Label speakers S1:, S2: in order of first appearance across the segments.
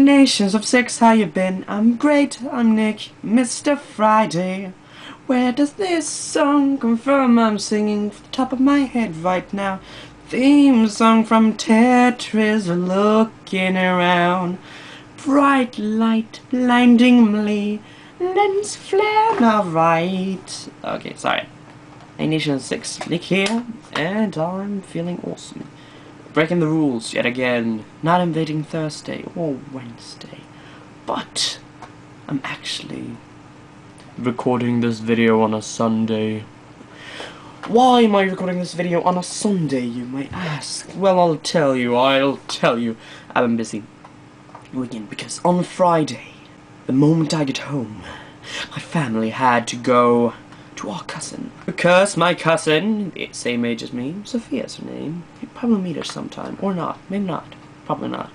S1: Nations of Six, how you been? I'm great, I'm Nick, Mr. Friday. Where does this song come from? I'm singing off the top of my head right now. Theme song from Tetris, looking around. Bright light, blindingly, lens flare, now right. Okay, sorry. Hey, Nation of Six, Nick here, and I'm feeling awesome. Breaking the rules yet again, not invading Thursday or Wednesday, but I'm actually recording this video on a Sunday. Why am I recording this video on a Sunday, you may ask? Well, I'll tell you. I've been busy weekend because on Friday, the moment I get home, my family had to go to our cousin. Because my cousin, same age as me, Sophia's her name. You'd probably meet her sometime. Or not. Maybe not. Probably not.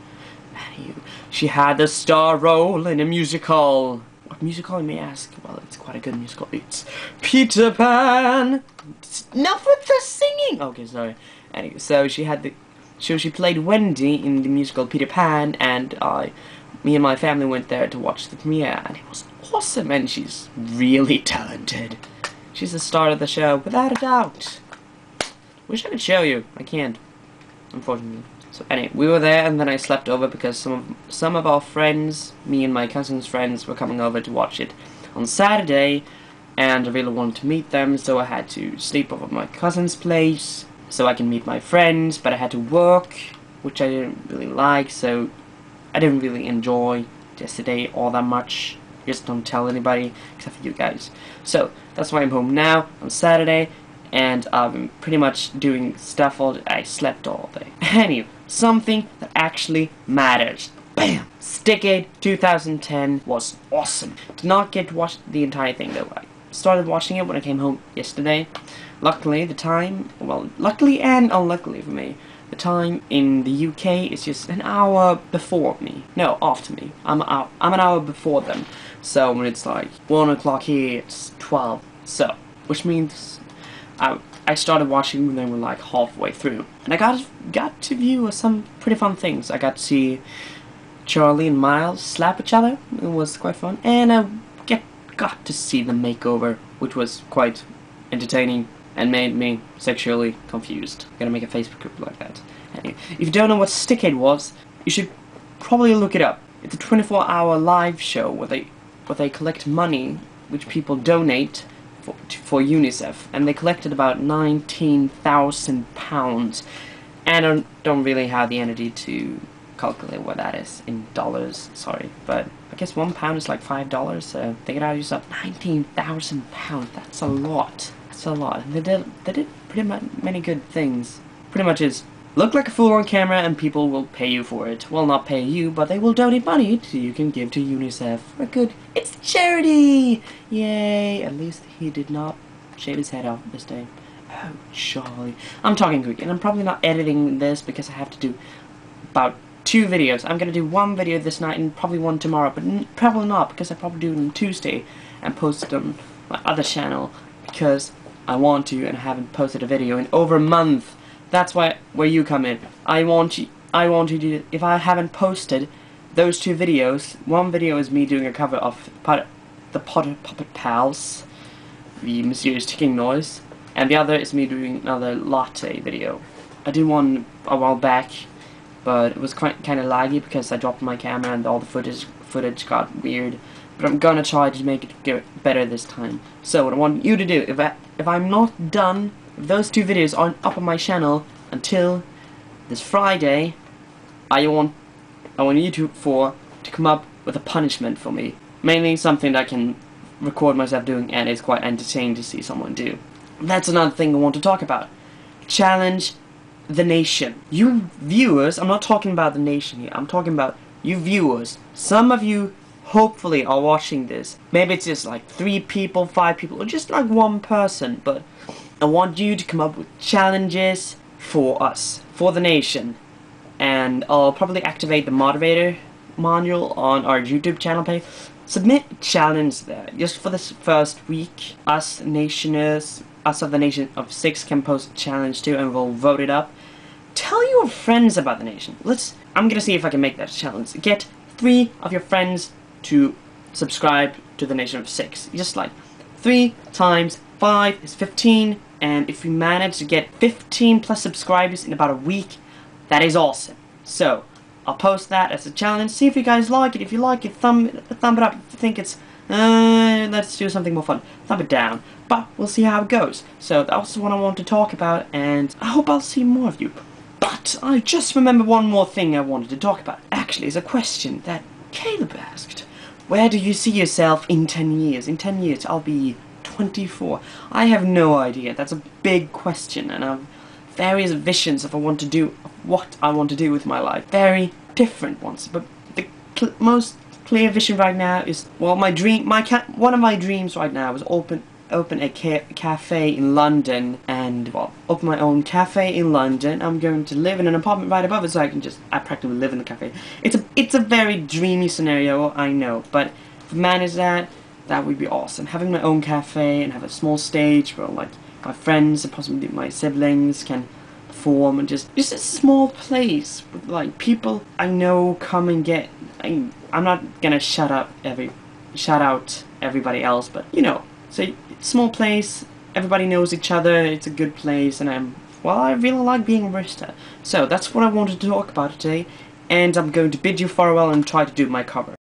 S1: Anywho, she had the star role in a musical. What musical, you may ask? Well, it's quite a good musical. It's Peter Pan! Enough with the singing! Okay, sorry. Anyway, so she played Wendy in the musical Peter Pan, and me and my family went there to watch the premiere, and it was awesome, and she's really talented. She's the star of the show, without a doubt. Wish I could show you. I can't, unfortunately. So anyway, we were there, and then I slept over because some of our friends, me and my cousin's friends, were coming over to watch it on Saturday, and I really wanted to meet them, so I had to sleep over at my cousin's place so I can meet my friends, but I had to work, which I didn't really like, so I didn't really enjoy yesterday all that much. Just don't tell anybody, except for you guys. So, that's why I'm home now, on Saturday, and I've been pretty much doing stuff all day. I slept all day. Anyway, something that actually matters. Bam! Stickade 2010 was awesome. Did not get to watch the entire thing, though. I started watching it when I came home yesterday. Luckily, luckily and unluckily for me, the time in the UK is just an hour before me. No, after me. I'm an hour before them. So when it's like 1 o'clock here, it's 12. So, which means I started watching when they were like halfway through, and I got to view some pretty fun things. I got to see Charlie and Miles slap each other. It was quite fun, and I got to see the makeover, which was quite entertaining and made me sexually confused. I'm gonna make a Facebook group like that. Anyway, if you don't know what Stickade was, you should probably look it up. It's a 24-hour live show where they collect money which people donate for UNICEF, and they collected about £19,000, and I don't really have the energy to calculate what that is in dollars, sorry, but I guess £1 is like $5, so take it out yourself. £19,000, that's a lot. That's a lot. And they did pretty much many good things. Pretty much is look like a fool on camera and people will pay you for it. Well, not pay you, but they will donate money so you can give to UNICEF for good. It's charity! Yay! At least he did not shave his head off this day. Oh, Charlie. I'm talking quick, and I'm probably not editing this because I have to do about 2 videos. I'm gonna do 1 video this night and probably 1 tomorrow, but probably not because I probably do it on Tuesday and post it on my other channel because I want to, and I haven't posted a video in over a month. That's where you come in. I want you to, if I haven't posted those 2 videos, 1 video is me doing a cover of the Potter Puppet Pals, the mysterious ticking noise, and the other is me doing another latte video. I did one a while back, but it was kind of laggy because I dropped my camera and all the footage got weird. But I'm gonna try to make it get better this time. So what I want you to do, if I'm not done, if those 2 videos aren't up on my channel until this Friday, I want you to come up with a punishment for me. Mainly something that I can record myself doing and is quite entertaining to see someone do. That's another thing I want to talk about. Challenge the nation. You viewers, I'm not talking about the nation here, I'm talking about you viewers. Some of you hopefully are watching this. Maybe it's just like 3 people, 5 people, or just like 1 person, but I want you to come up with challenges for us, for the nation, and I'll probably activate the moderator module on our YouTube channel page. Submit challenge there, just for this first week. Us of the Nation of Six can post a challenge too, and we'll vote it up. Tell your friends about the nation. I'm gonna see if I can make that challenge. Get 3 of your friends to subscribe to the Nation of 6. Just like 3 times 5 is 15, and if we manage to get 15 plus subscribers in about a week, that is awesome. So I'll post that as a challenge. See if you guys like it. If you like it, thumb it up. If you think it's let's do something more fun, thumb it down. But we'll see how it goes. So that was what I want to talk about, and I hope I'll see more of you. But I just remembered one more thing I wanted to talk about. Actually, it's a question that Caleb asked. Where do you see yourself in 10 years? In 10 years, I'll be 24. I have no idea. That's a big question, and I have various visions of what I want to do with my life. Very different ones, but the most clear vision right now is, well, one of my dreams right now is open a cafe in London, and, well, open my own cafe in London. I'm going to live in an apartment right above it, so I practically live in the cafe. It's a very dreamy scenario, I know, but if I manage that would be awesome. Having my own cafe and have a small stage where, like, my friends and possibly my siblings can perform, and just a small place with, like, people I know come and get. I'm not gonna shout out everybody else, but you know, so small place, everybody knows each other, it's a good place, and I really like being a barista. So that's what I wanted to talk about today, and I'm going to bid you farewell and try to do my cover.